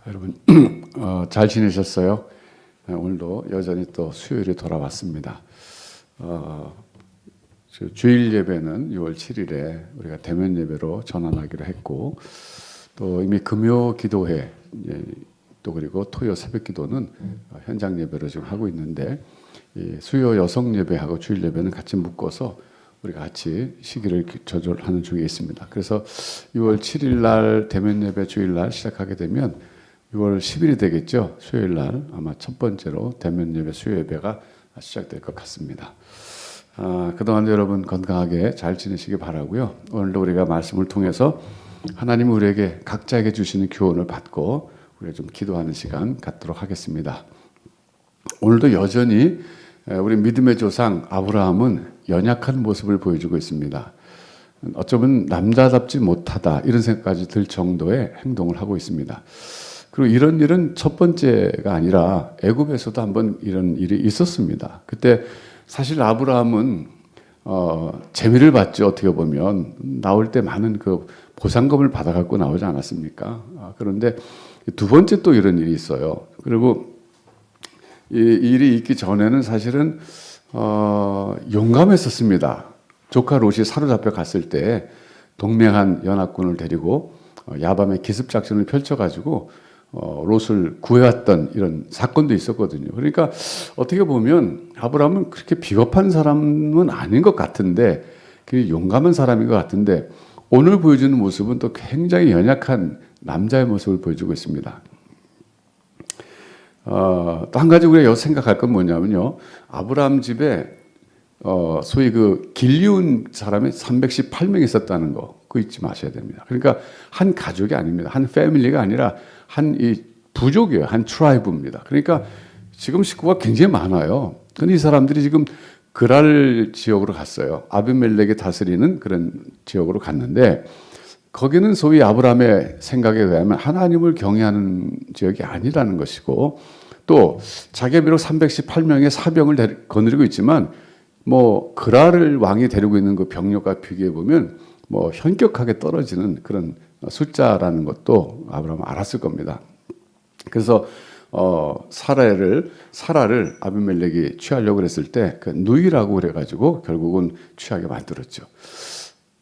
여러분 잘 지내셨어요? 오늘도 여전히 또 수요일이 돌아왔습니다. 주일 예배는 6월 7일에 우리가 대면 예배로 전환하기로 했고, 또 이미 금요 기도회 또 그리고 토요 새벽 기도는 현장 예배로 지금 하고 있는데, 이 수요 여성 예배하고 주일 예배는 같이 묶어서 우리가 같이 시기를 조절하는 중에 있습니다. 그래서 6월 7일 날 대면 예배 주일 날 시작하게 되면 6월 10일이 되겠죠. 수요일 날 아마 첫 번째로 대면 예배 수요 예배가 시작될 것 같습니다. 그동안 여러분 건강하게 잘 지내시기 바라고요. 오늘도 우리가 말씀을 통해서 하나님 우리에게 각자에게 주시는 교훈을 받고 우리가 좀 기도하는 시간 갖도록 하겠습니다. 오늘도 여전히 우리 믿음의 조상 아브라함은 연약한 모습을 보여주고 있습니다. 어쩌면 남자답지 못하다 이런 생각까지 들 정도의 행동을 하고 있습니다. 그리고 이런 일은 첫 번째가 아니라 애굽에서도 한번 이런 일이 있었습니다. 그때 사실 아브라함은 재미를 봤죠. 어떻게 보면 나올 때 많은 그 보상금을 받아갖고 나오지 않았습니까? 그런데 두 번째 또 이런 일이 있어요. 그리고 이 일이 있기 전에는 사실은 용감했었습니다. 조카 롯이 사로잡혀 갔을 때 동맹한 연합군을 데리고 야밤에 기습 작전을 펼쳐가지고 롯을 구해왔던 이런 사건도 있었거든요. 그러니까 어떻게 보면 아브라함은 그렇게 비겁한 사람은 아닌 것 같은데, 용감한 사람인 것 같은데, 오늘 보여주는 모습은 또 굉장히 연약한 남자의 모습을 보여주고 있습니다. 또 한 가지 우리가 여기서 생각할 건 뭐냐면요, 아브라함 집에 소위 그 길리온 사람이 318명 있었다는 거, 그거 잊지 마셔야 됩니다. 그러니까 한 가족이 아닙니다. 한 패밀리가 아니라 한 이 부족이에요. 한 트라이브입니다. 그러니까 지금 식구가 굉장히 많아요. 근데 이 사람들이 지금 그랄 지역으로 갔어요. 아비멜렉이 다스리는 그런 지역으로 갔는데, 거기는 소위 아브라함의 생각에 의하면 하나님을 경외하는 지역이 아니라는 것이고, 또 자기가 비록 318명의 사병을 거느리고 있지만 뭐 그랄을 왕이 데리고 있는 그 병력과 비교해 보면 뭐 현격하게 떨어지는 그런 숫자라는 것도 아브라함은 알았을 겁니다. 그래서 사라를 아비멜렉이 취하려고 그랬을 때 그 누이라고 그래가지고 결국은 취하게 만들었죠.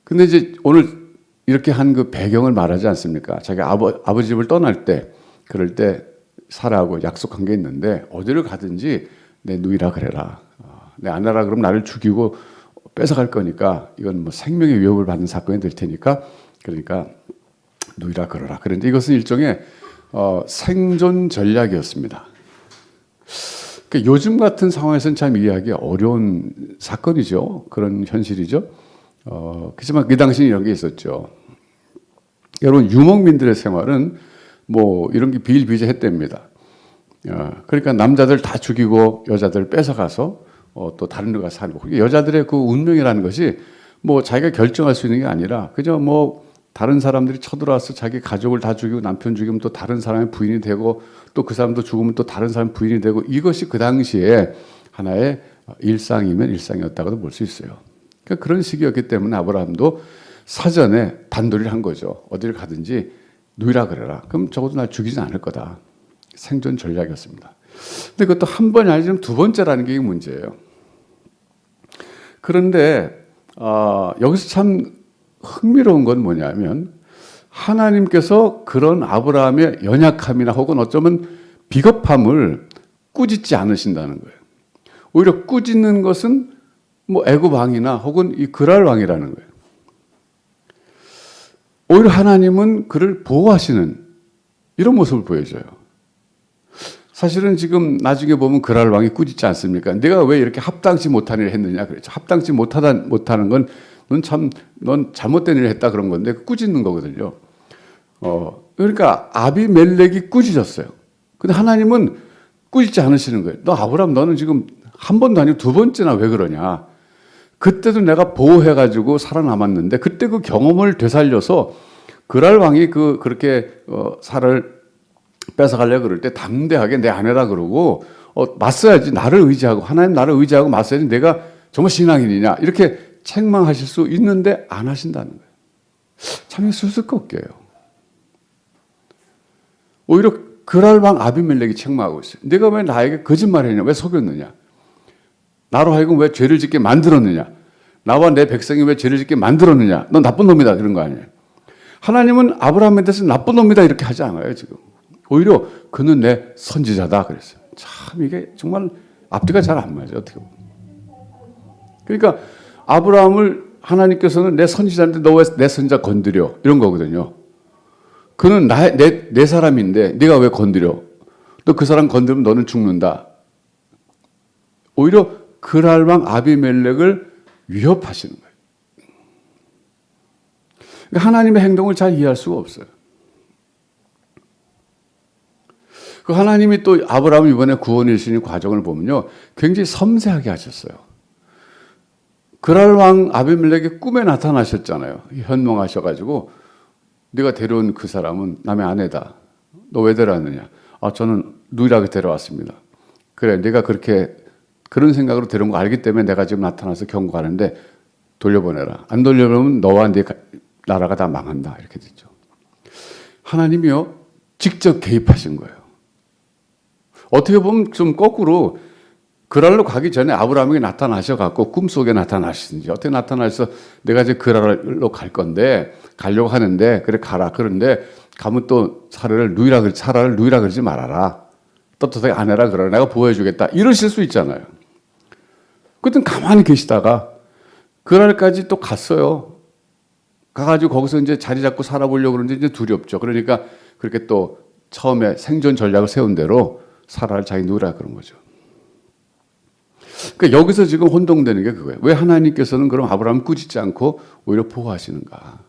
근데 이제 오늘 이렇게 한 그 배경을 말하지 않습니까? 자기 아버지 집을 떠날 때, 그럴 때 사라하고 약속한 게 있는데, 어디를 가든지 내 누이라 그래라. 내 아내라 그러면 나를 죽이고 뺏어갈 거니까 이건 뭐 생명의 위협을 받는 사건이 될 테니까, 그러니까 누이라 그러라. 그런데 이것은 일종의 생존 전략이었습니다. 그러니까 요즘 같은 상황에서는 참 이해하기 어려운 사건이죠. 그런 현실이죠. 그렇지만 그 당시는 이런 게 있었죠. 여러분, 유목민들의 생활은 뭐 이런 게 비일비재했답니다. 그러니까 남자들 다 죽이고 여자들 뺏어가서 또 다른 데 가서 살고, 여자들의 그 운명이라는 것이 뭐 자기가 결정할 수 있는 게 아니라 그저 뭐 다른 사람들이 쳐들어와서 자기 가족을 다 죽이고 남편 죽이면 또 다른 사람의 부인이 되고, 또 그 사람도 죽으면 또 다른 사람 부인이 되고, 이것이 그 당시에 하나의 일상이면 일상이었다고도 볼 수 있어요. 그러니까 그런 시기였기 때문에 아브라함도 사전에 단도리를 한 거죠. 어디를 가든지 누이라 그래라. 그럼 적어도 날 죽이진 않을 거다. 생존 전략이었습니다. 근데 그것도 한 번이 아니지만 두 번째라는 게 문제예요. 그런데 여기서 참 흥미로운 건 뭐냐면, 하나님께서 그런 아브라함의 연약함이나 혹은 어쩌면 비겁함을 꾸짖지 않으신다는 거예요. 오히려 꾸짖는 것은 뭐 애굽 왕이나 혹은 이 그랄 왕이라는 거예요. 오히려 하나님은 그를 보호하시는 이런 모습을 보여줘요. 사실은 지금 나중에 보면 그랄 왕이 꾸짖지 않습니까? 내가 왜 이렇게 합당치 못한 일을 했느냐 그랬죠. 합당치 못하는 건 넌 잘못된 일을 했다 그런 건데, 꾸짖는 거거든요. 그러니까 아비멜렉이 꾸짖었어요. 근데 하나님은 꾸짖지 않으시는 거예요. 너 아브라함, 너는 지금 한 번도 아니고 두 번째나 왜 그러냐? 그때도 내가 보호해가지고 살아남았는데, 그때 그 경험을 되살려서 그랄 왕이 그렇게 사라를 뺏어가려고 그럴 때 담대하게 내 아내라 그러고 맞서야지. 나를 의지하고, 하나님 나를 의지하고 맞서야지. 내가 정말 신앙인이냐 이렇게 책망하실 수 있는데 안 하신다는 거예요. 참 수수께끼예요. 오히려 그랄방 아비멜렉이 책망하고 있어요. 네가 왜 나에게 거짓말했냐? 왜 속였느냐? 나로 하여금 왜 죄를 짓게 만들었느냐? 나와 내 백성이 왜 죄를 짓게 만들었느냐? 넌 나쁜 놈이다 그런 거 아니에요. 하나님은 아브라함에 대해서 나쁜 놈이다 이렇게 하지 않아요 지금. 오히려 그는 내 선지자다 그랬어요. 참 이게 정말 앞뒤가 잘 안 맞아요 어떻게 보면. 그러니까 아브라함을 하나님께서는 내 선지자인데 너 왜 내 선지자 건드려 이런 거거든요. 그는 내 사람인데 네가 왜 건드려? 너 그 사람 건드리면 너는 죽는다. 오히려 그랄방 아비멜렉을 위협하시는 거예요. 그러니까 하나님의 행동을 잘 이해할 수가 없어요. 그 하나님이 또 아브라함 이번에 구원해 주시는 과정을 보면요, 굉장히 섬세하게 하셨어요. 그랄왕 아비멜렉의 꿈에 나타나셨잖아요. 현몽하셔가지고 네가 데려온 그 사람은 남의 아내다. 너 왜 데려왔느냐? 아, 저는 누이라고 데려왔습니다. 그래, 네가 그런 생각으로 데려온 거 알기 때문에 내가 지금 나타나서 경고하는데 돌려보내라. 안 돌려보내면 너와 네 나라가 다 망한다. 이렇게 됐죠. 하나님이요, 직접 개입하신 거예요. 어떻게 보면 좀 거꾸로 그랄로 가기 전에 아브라함에게 나타나셔갖고 꿈속에 나타나시든지 어떻게 나타나셔서 내가 이제 그랄로 갈 건데 가려고 하는데 그래 가라. 그런데 가면 또 사라를 누이라 그러지 말아라. 떳떳하게 아내라 그러라. 내가 보호해주겠다. 이러실 수 있잖아요. 그땐 가만히 계시다가 그랄까지 또 갔어요. 가가지고 거기서 이제 자리 잡고 살아보려고 그러는데 이제 두렵죠. 그러니까 그렇게 또 처음에 생존 전략을 세운 대로 사라를 자기 누이라 그런 거죠. 그러니까 여기서 지금 혼동되는 게 그거예요. 왜 하나님께서는 그럼 아브라함을 꾸짖지 않고 오히려 보호하시는가?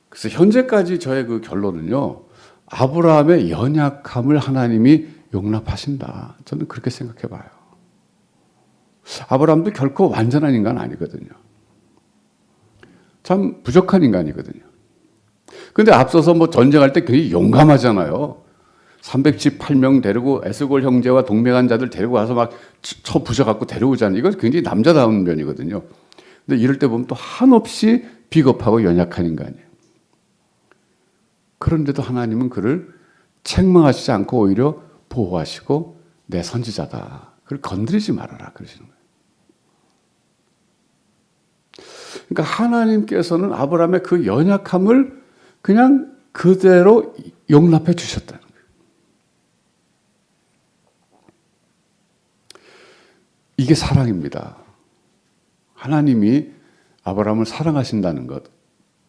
그래서 현재까지 저의 그 결론은요, 아브라함의 연약함을 하나님이 용납하신다. 저는 그렇게 생각해 봐요. 아브라함도 결코 완전한 인간 아니거든요. 참 부족한 인간이거든요. 근데 앞서서 뭐 전쟁할 때 굉장히 용감하잖아요. 318명 데리고 에스골 형제와 동맹한 자들 데리고 와서 막 쳐 부셔갖고 데려오잖아요. 이건 굉장히 남자다운 면이거든요. 근데 이럴 때 보면 또 한없이 비겁하고 연약한 인간이에요. 그런데도 하나님은 그를 책망하시지 않고 오히려 보호하시고 내 선지자다. 그를 건드리지 말아라. 그러시는 거예요. 그러니까 하나님께서는 아브라함의 그 연약함을 그냥 그대로 용납해 주셨다는 거예요. 이게 사랑입니다. 하나님이 아브라함을 사랑하신다는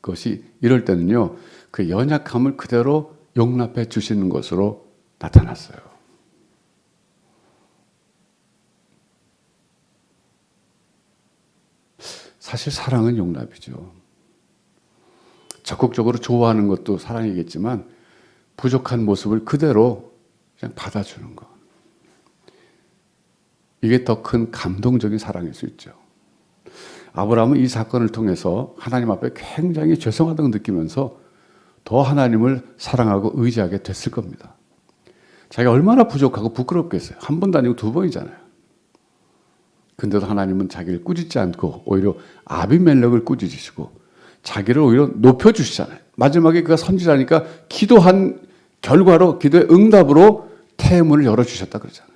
것이 이럴 때는요, 그 연약함을 그대로 용납해 주시는 것으로 나타났어요. 사실 사랑은 용납이죠. 적극적으로 좋아하는 것도 사랑이겠지만 부족한 모습을 그대로 그냥 받아주는 것. 이게 더 큰 감동적인 사랑일 수 있죠. 아브라함은 이 사건을 통해서 하나님 앞에 굉장히 죄송하다고 느끼면서 더 하나님을 사랑하고 의지하게 됐을 겁니다. 자기가 얼마나 부족하고 부끄럽겠어요. 한 번도 아니고 두 번이잖아요. 근데도 하나님은 자기를 꾸짖지 않고 오히려 아비멜렉을 꾸짖으시고 자기를 오히려 높여주시잖아요. 마지막에 그가 선지자니까 기도한 결과로, 기도의 응답으로 태문을 열어주셨다 그러잖아요.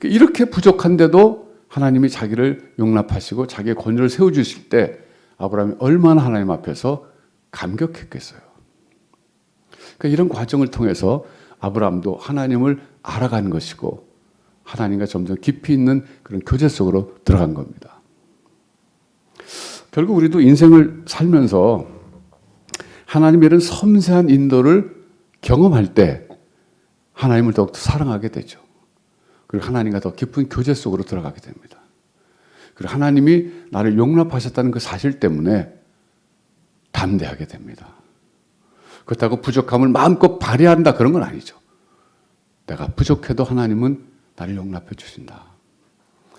이렇게 부족한데도 하나님이 자기를 용납하시고 자기의 권위를 세워주실 때 아브라함이 얼마나 하나님 앞에서 감격했겠어요. 그러니까 이런 과정을 통해서 아브라함도 하나님을 알아가는 것이고 하나님과 점점 깊이 있는 그런 교제 속으로 들어간 겁니다. 결국 우리도 인생을 살면서 하나님의 이런 섬세한 인도를 경험할 때 하나님을 더욱더 사랑하게 되죠. 그리고 하나님과 더 깊은 교제 속으로 들어가게 됩니다. 그리고 하나님이 나를 용납하셨다는 그 사실 때문에 담대하게 됩니다. 그렇다고 부족함을 마음껏 발휘한다 그런 건 아니죠. 내가 부족해도 하나님은 나를 용납해 주신다.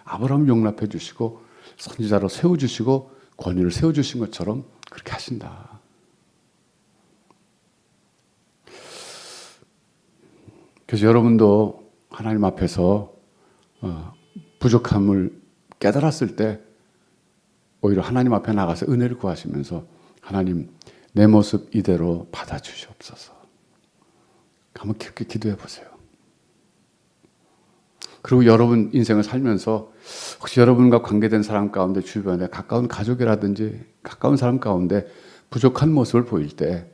아브라함을 용납해 주시고 선지자로 세워주시고 권위를 세워주신 것처럼 그렇게 하신다. 그래서 여러분도 하나님 앞에서 부족함을 깨달았을 때 오히려 하나님 앞에 나가서 은혜를 구하시면서 하나님 내 모습 이대로 받아주시옵소서. 한번 깊게 기도해 보세요. 그리고 여러분 인생을 살면서 혹시 여러분과 관계된 사람 가운데 주변에 가까운 가족이라든지 가까운 사람 가운데 부족한 모습을 보일 때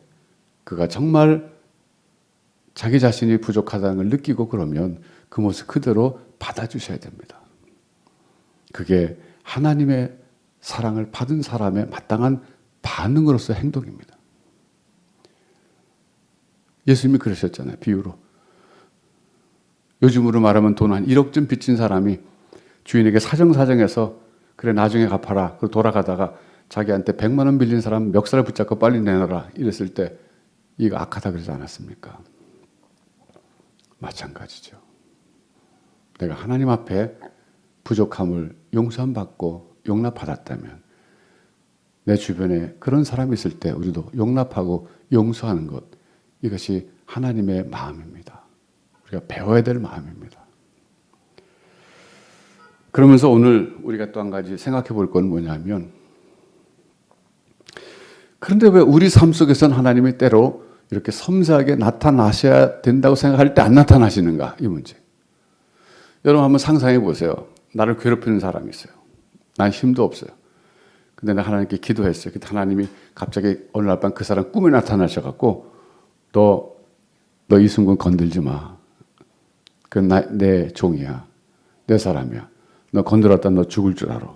그가 정말 자기 자신이 부족하다는 걸 느끼고 그러면 그 모습 그대로 받아주셔야 됩니다. 그게 하나님의 사랑을 받은 사람의 마땅한 반응으로서 행동입니다. 예수님이 그러셨잖아요. 비유로. 요즘으로 말하면 돈 한 1억쯤 빚진 사람이 주인에게 사정사정해서 그래 나중에 갚아라. 그리고 돌아가다가 자기한테 100만 원 빌린 사람 멱살을 붙잡고 빨리 내놔라. 이랬을 때 이거 악하다 그러지 않았습니까? 마찬가지죠. 내가 하나님 앞에 부족함을 용서받고 용납받았다면 내 주변에 그런 사람이 있을 때 우리도 용납하고 용서하는 것, 이것이 하나님의 마음입니다. 우리가 배워야 될 마음입니다. 그러면서 오늘 우리가 또 한 가지 생각해 볼 건 뭐냐면, 그런데 왜 우리 삶 속에서는 하나님이 때로 이렇게 섬세하게 나타나셔야 된다고 생각할 때 안 나타나시는가? 이 문제. 여러분 한번 상상해 보세요. 나를 괴롭히는 사람이 있어요. 난 힘도 없어요. 근데 내가 하나님께 기도했어요. 그때 하나님이 갑자기 어느 날 밤 그 사람 꿈에 나타나셔갖고 너 이순근 건들지 마. 그건 내 종이야. 내 사람이야. 너 건드렸다 너 죽을 줄 알아.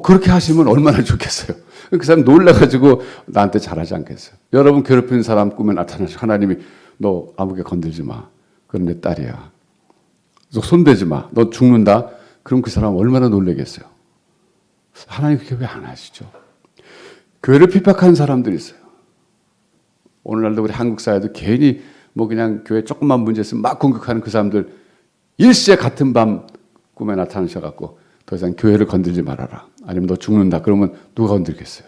그렇게 하시면 얼마나 좋겠어요. 그 사람 놀라가지고 나한테 잘하지 않겠어요. 여러분 괴롭히는 사람 꿈에 나타나서 하나님이 너 아무게 건들지 마. 그건 내 딸이야. 손대지 마. 너 죽는다. 그럼 그 사람 얼마나 놀라겠어요. 하나님 그렇게 왜 안 하시죠? 교회를 핍박하는 사람들이 있어요. 오늘날도 우리 한국 사회도 괜히 뭐 그냥 교회 조금만 문제 있으면 막 공격하는 그 사람들 일시에 같은 밤 꿈에 나타나셔갖고 더 이상 교회를 건들지 말아라. 아니면 너 죽는다. 그러면 누가 건들겠어요?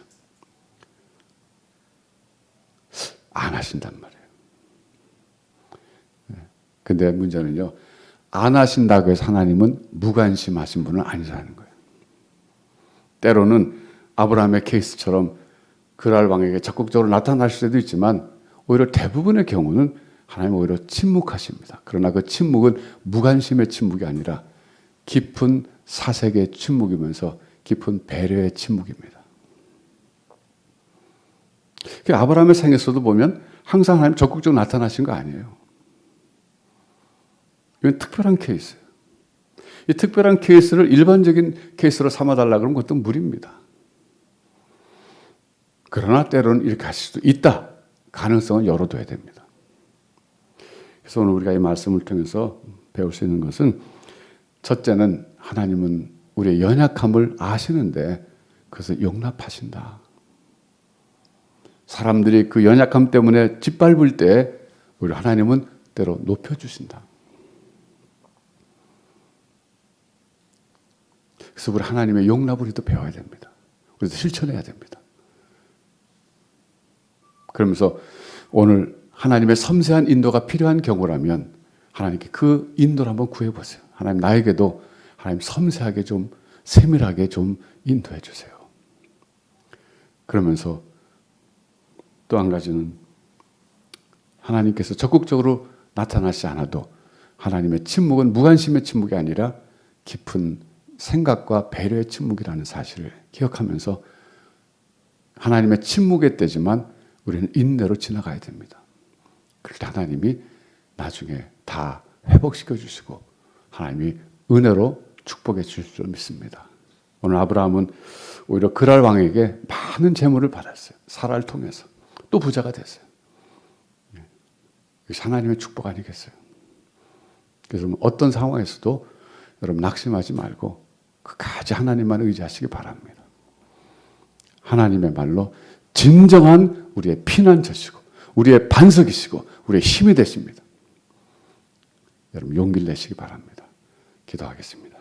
안 하신단 말이에요. 근데 문제는요. 안 하신다고 해서 하나님은 무관심하신 분은 아니라는 거예요. 때로는 아브라함의 케이스처럼 그랄 왕에게 적극적으로 나타나실 때도 있지만 오히려 대부분의 경우는 하나님은 오히려 침묵하십니다. 그러나 그 침묵은 무관심의 침묵이 아니라 깊은 사색의 침묵이면서 깊은 배려의 침묵입니다. 아브라함의 생에서도 보면 항상 하나님 적극적으로 나타나신 거 아니에요. 이건 특별한 케이스예요. 이 특별한 케이스를 일반적인 케이스로 삼아달라 그러면 그것도 무리입니다. 그러나 때로는 이렇게 하실 수도 있다. 가능성은 열어둬야 됩니다. 그래서 오늘 우리가 이 말씀을 통해서 배울 수 있는 것은 첫째는 하나님은 우리의 연약함을 아시는데 그것을 용납하신다. 사람들이 그 연약함 때문에 짓밟을 때 우리 하나님은 때로 높여주신다. 그래서 우리 하나님의 용납을 우리도 배워야 됩니다. 우리도 실천해야 됩니다. 그러면서 오늘 하나님의 섬세한 인도가 필요한 경우라면 하나님께 그 인도를 한번 구해보세요. 하나님 나에게도 하나님 섬세하게 좀 세밀하게 좀 인도해 주세요. 그러면서 또 한 가지는 하나님께서 적극적으로 나타나지 않아도 하나님의 침묵은 무관심의 침묵이 아니라 깊은 생각과 배려의 침묵이라는 사실을 기억하면서 하나님의 침묵의 때지만 우리는 인내로 지나가야 됩니다. 그럴 때 하나님이 나중에 다 회복시켜 주시고 하나님이 은혜로 축복해 주실 줄 믿습니다. 오늘 아브라함은 오히려 그랄 왕에게 많은 재물을 받았어요. 사라를 통해서. 또 부자가 됐어요. 이것이 하나님의 축복 아니겠어요? 그래서 어떤 상황에서도 여러분 낙심하지 말고 끝까지 하나님만 의지하시기 바랍니다. 하나님의 말로 진정한 우리의 피난처시고 우리의 반석이시고 우리의 힘이 되십니다. 여러분 용기를 내시기 바랍니다. 기도하겠습니다.